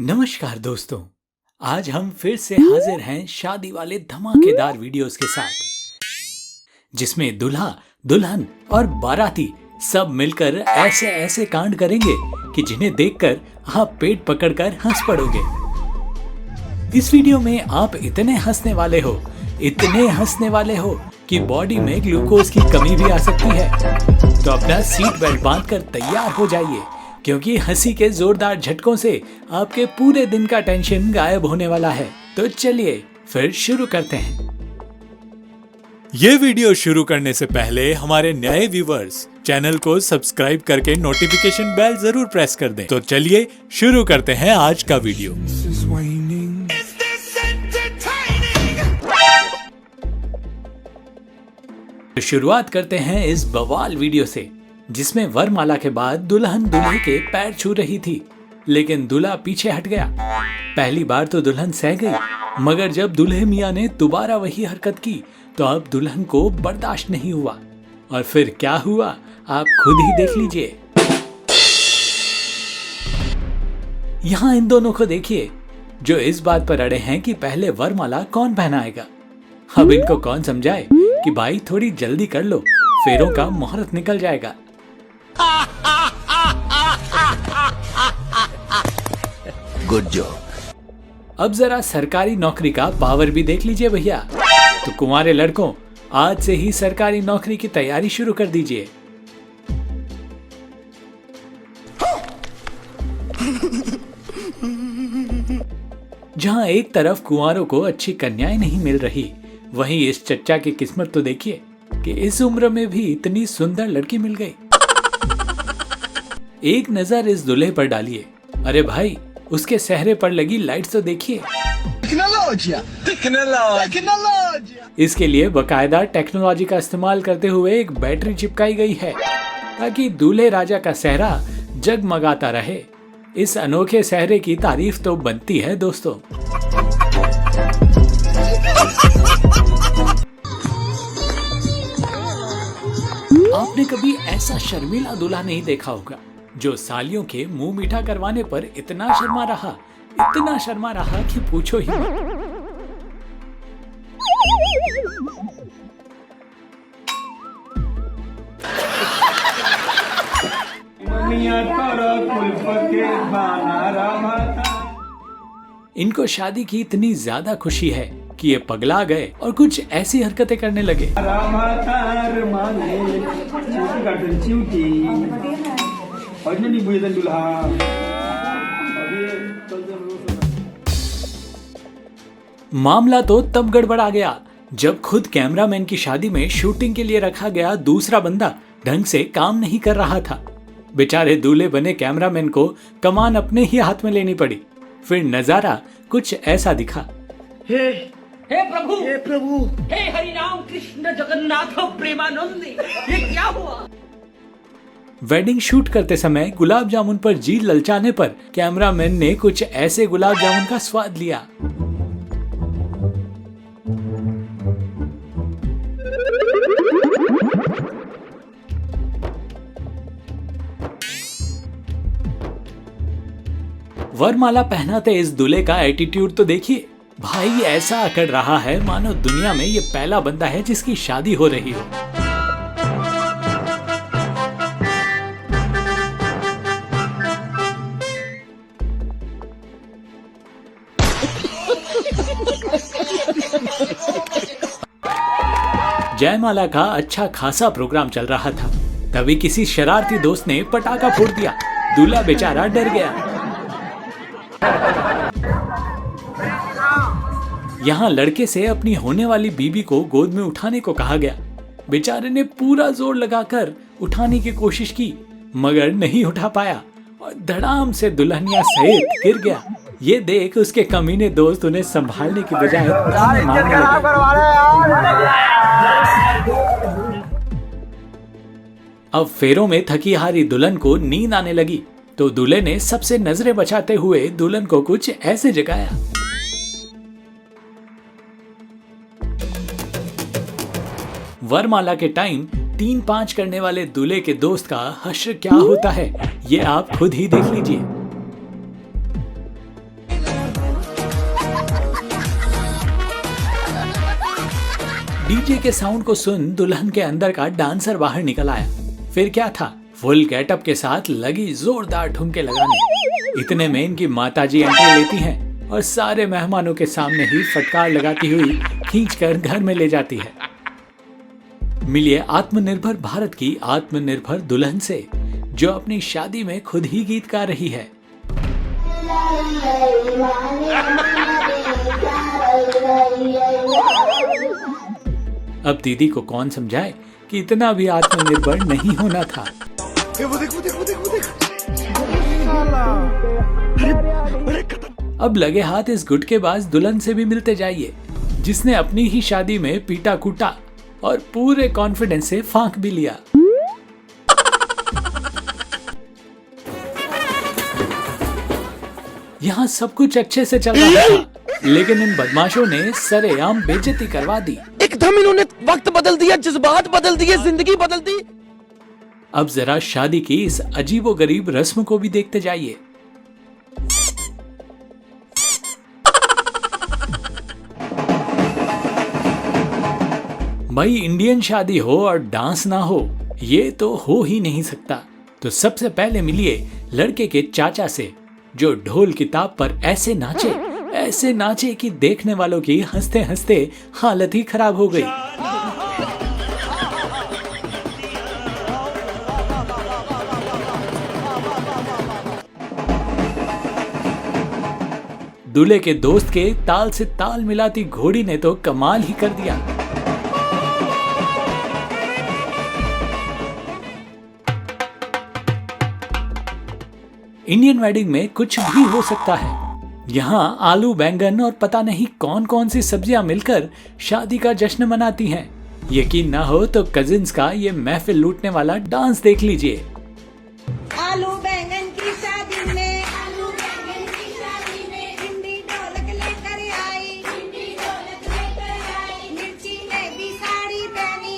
नमस्कार दोस्तों। आज हम फिर से हाजिर हैं शादी वाले धमाकेदार वीडियोस के साथ, जिसमें दूल्हा दुल्हन और बाराती सब मिलकर ऐसे ऐसे कांड करेंगे कि जिन्हें देखकर आप पेट पकड़कर हंस पड़ोगे। इस वीडियो में आप इतने हंसने वाले हो कि बॉडी में ग्लूकोज की कमी भी आ सकती है। तो अपना सीट बेल्ट बांधकर तैयार हो जाइए, क्योंकि हंसी के जोरदार झटकों से आपके पूरे दिन का टेंशन गायब होने वाला है। तो चलिए फिर शुरू करते हैं। ये वीडियो शुरू करने से पहले हमारे नए व्यूवर्स चैनल को सब्सक्राइब करके नोटिफिकेशन बेल जरूर प्रेस कर दें। तो चलिए शुरू करते हैं आज का वीडियो। तो शुरुआत करते हैं इस बवाल वीडियो से, जिसमें वरमाला के बाद दुल्हन दूल्हे के पैर छू रही थी, लेकिन दूल्हा पीछे हट गया। पहली बार तो दुल्हन सह गई, मगर जब दूल्हे मियां ने दोबारा वही हरकत की तो अब दुल्हन को बर्दाश्त नहीं हुआ। और फिर क्या हुआ आप खुद ही देख लीजिए। यहाँ इन दोनों को देखिए, जो इस बात पर अड़े हैं कि पहले वरमाला कौन पहनाएगा। अब इनको कौन समझाए कि भाई थोड़ी जल्दी कर लो, फेरों का मुहूर्त निकल जाएगा। Good job. अब जरा सरकारी नौकरी का पावर भी देख लीजिए भैया। तो कुंवारे लड़कों, आज से ही सरकारी नौकरी की तैयारी शुरू कर दीजिए। जहां एक तरफ कुंवारों को अच्छी कन्याएं नहीं मिल रही, वहीं इस चच्चा की किस्मत तो देखिए कि इस उम्र में भी इतनी सुंदर लड़की मिल गई। एक नजर इस दूल्हे पर डालिए। अरे भाई, उसके चेहरे पर लगी लाइट्स तो देखिए। इसके लिए बकायदा टेक्नोलॉजी का इस्तेमाल करते हुए एक बैटरी चिपकाई गई है, ताकि दूल्हे राजा का सेहरा जगमगाता रहे। इस अनोखे सेहरे की तारीफ तो बनती है दोस्तों। आपने कभी ऐसा शर्मीला दूल्हा नहीं देखा होगा, जो सालियों के मुंह मीठा करवाने पर इतना शर्मा रहा कि पूछो ही मत। इनको शादी की इतनी ज्यादा खुशी है कि ये पगला गए और कुछ ऐसी हरकतें करने लगे। मामला तो तब गड़बड़ा गया जब खुद कैमरामैन की शादी में शूटिंग के लिए रखा गया दूसरा बंदा ढंग से काम नहीं कर रहा था। बेचारे दूल्हे बने कैमरामैन को कमान अपने ही हाथ में लेनी पड़ी। फिर नजारा कुछ ऐसा दिखा। हे प्रभु, हे हरि राम कृष्ण जगन्नाथ प्रेमानंद, ये क्या हुआ? वेडिंग शूट करते समय गुलाब जामुन पर जी ललचाने पर कैमरामैन ने कुछ ऐसे गुलाब जामुन का स्वाद लिया। वरमाला पहनाते इस दूल्हे का एटीट्यूड तो देखिए। भाई ऐसा अकड़ रहा है मानो दुनिया में ये पहला बंदा है जिसकी शादी हो रही हो। जयमाला का अच्छा खासा प्रोग्राम चल रहा था, तभी किसी शरारती दोस्त ने पटाखा फोड़ दिया। दूल्हा बेचारा डर गया। यहाँ लड़के से अपनी होने वाली बीबी को गोद में उठाने को कहा गया। बेचारे ने पूरा जोर लगाकर उठाने की कोशिश की, मगर नहीं उठा पाया और धड़ाम से दुल्हनिया सहित गिर गया। ये देख उसके कमीने दोस्त उन्हें संभालने की बजाय मारने लगे। अब फेरों में थकी हारी दुल्हन को नींद आने लगी, तो दूल्हे ने सबसे नजरें बचाते हुए दुल्हन को कुछ ऐसे जगाया। वरमाला के टाइम 3-5 करने वाले दूल्हे के दोस्त का हश्र क्या होता है, ये आप खुद ही देख लीजिए। डीजे के साउंड को सुन दुल्हन के अंदर का डांसर बाहर निकल आया। फिर क्या था, फुल गेटअप के साथ लगी जोरदार ठुमके लगाने। इतने में इनकी माताजी एंट्री लेती हैं और सारे मेहमानों के सामने ही फटकार लगाती हुई खींचकर घर में ले जाती है। मिलिए आत्मनिर्भर भारत की आत्मनिर्भर दुल्हन से, जो अपनी शादी में खुद ही गीत गा रही है। अब दीदी को कौन समझाए कि इतना भी आत्मनिर्भर नहीं होना था। अब लगे हाथ इस गुटकेबाज दुल्हन से भी मिलते जाइए, जिसने अपनी ही शादी में पीटा कूटा और पूरे कॉन्फिडेंस से फांक भी लिया। यहाँ सब कुछ अच्छे से चल रहा था, लेकिन इन बदमाशों ने सरेआम बेइज्जती करवा दी। एकदम इन्होंने वक्त बदल दिया, जज्बात बदल दिए, जिंदगी बदल दी। अब जरा शादी की इस अजीबोगरीब रस्म को भी देखते जाइए। भाई, इंडियन शादी हो और डांस ना हो, ये तो हो ही नहीं सकता। तो सबसे पहले मिलिए लड़के के चाचा से, जो ढोल की ताप पर ऐसे नाचे कि देखने वालों की हंसते हंसते हालत ही खराब हो गई। दूल्हे के दोस्त के ताल से ताल मिलाती घोड़ी ने तो कमाल ही कर दिया। इंडियन वेडिंग में कुछ भी हो सकता है। यहाँ आलू, बैंगन और पता नहीं कौन कौन सी सब्जियां मिलकर शादी का जश्न मनाती हैं। यकीन ना हो तो कजिन्स का ये महफिल लूटने वाला डांस देख लीजिए। आलू बैंगन की शादी में, भिंडी ढोलक लेकर आई, मिर्ची ने भी साड़ी पहनी,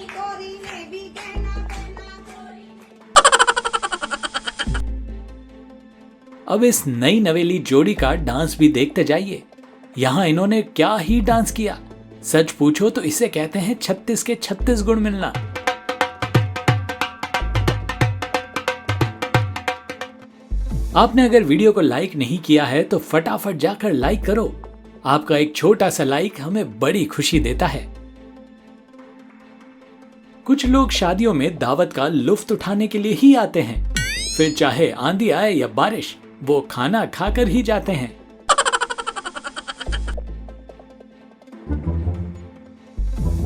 गोरी ने भी गहना पहना। अब इस नई नवेली जोड़ी का डांस भी देखते जाइए। यहाँ इन्होंने क्या ही डांस किया। सच पूछो तो इसे कहते हैं 36 के 36 गुण मिलना। आपने अगर वीडियो को लाइक नहीं किया है तो फटाफट जाकर लाइक करो। आपका एक छोटा सा लाइक हमें बड़ी खुशी देता है। कुछ लोग शादियों में दावत का लुफ्त उठाने के लिए ही आते हैं, फिर चाहे आंधी आए या बारिश, वो खाना खाकर ही जाते हैं।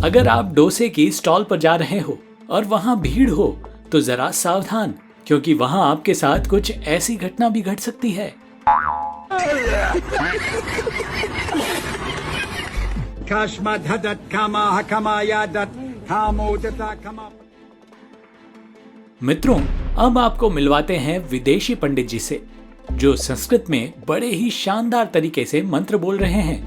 अगर आप डोसे की स्टॉल पर जा रहे हो और वहां भीड़ हो तो जरा सावधान, क्योंकि वहां आपके साथ कुछ ऐसी घटना भी घट सकती है। मित्रों, अब आपको मिलवाते हैं विदेशी पंडित जी से, जो संस्कृत में बड़े ही शानदार तरीके से मंत्र बोल रहे हैं,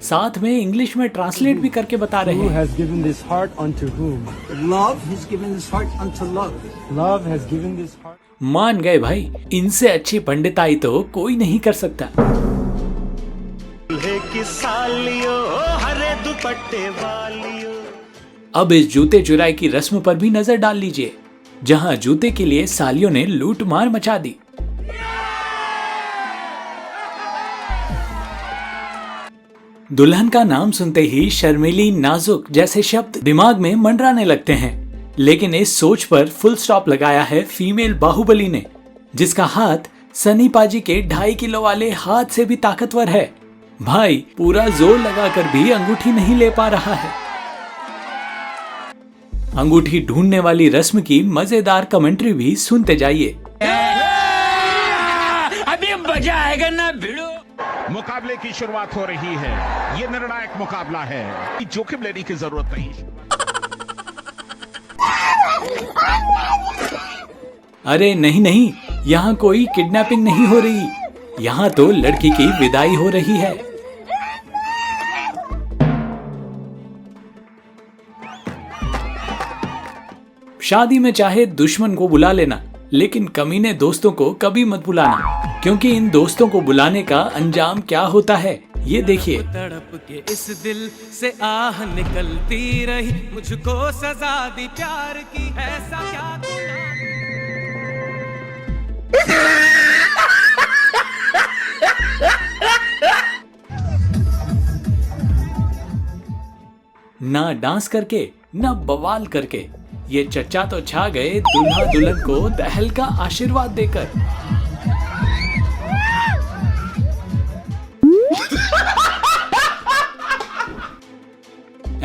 साथ में इंग्लिश में ट्रांसलेट भी करके बता रहे हैं। Who has given this heart unto whom? Love has given this heart unto love. Love has given this heart. मान गए भाई, इनसे अच्छी पंडिताई तो कोई नहीं कर सकता। अब इस जूते चुराई की रस्म पर भी नजर डाल लीजिए, जहां जूते के लिए सालियों ने लूट मार मचा दी। दुल्हन का नाम सुनते ही शर्मीली, नाजुक जैसे शब्द दिमाग में मंडराने लगते हैं, लेकिन इस सोच पर फुल स्टॉप लगाया है फीमेल बाहुबली ने, जिसका हाथ सनी पाजी के 2.5 किलो वाले हाथ से भी ताकतवर है। भाई, पूरा जोर लगाकर भी अंगूठी नहीं ले पा रहा है। अंगूठी ढूंढने वाली रस्म की मजेदार कमेंट्री भी सुनते जाइए। अभी मजा आएगा ना भिड़ो। मुकाबले की शुरुआत हो रही है। ये निर्णायक मुकाबला है, जोखिम लेने की जरूरत नहीं। अरे नहीं नहीं, यहाँ कोई किडनैपिंग नहीं हो रही, यहाँ तो लड़की की विदाई हो रही है। शादी में चाहे दुश्मन को बुला लेना, लेकिन कमीने दोस्तों को कभी मत बुलाना, क्योंकि इन दोस्तों को बुलाने का अंजाम क्या होता है ये देखिए। तड़प के इस दिल से आह निकलती रही, मुझको सजा दी प्यार की, ऐसा क्या गुनाह। ना डांस करके ना बवाल करके ये चच्चा तो छा गए दूल्हा दुल्हन को दहल का आशीर्वाद देकर।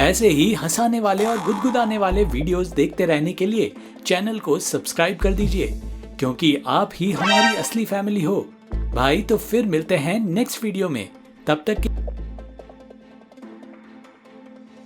ऐसे ही हंसाने वाले और गुदगुदाने वाले वीडियोस देखते रहने के लिए चैनल को सब्सक्राइब कर दीजिए, क्योंकि आप ही हमारी असली फैमिली हो। भाई तो फिर मिलते हैं नेक्स्ट वीडियो में, तब तक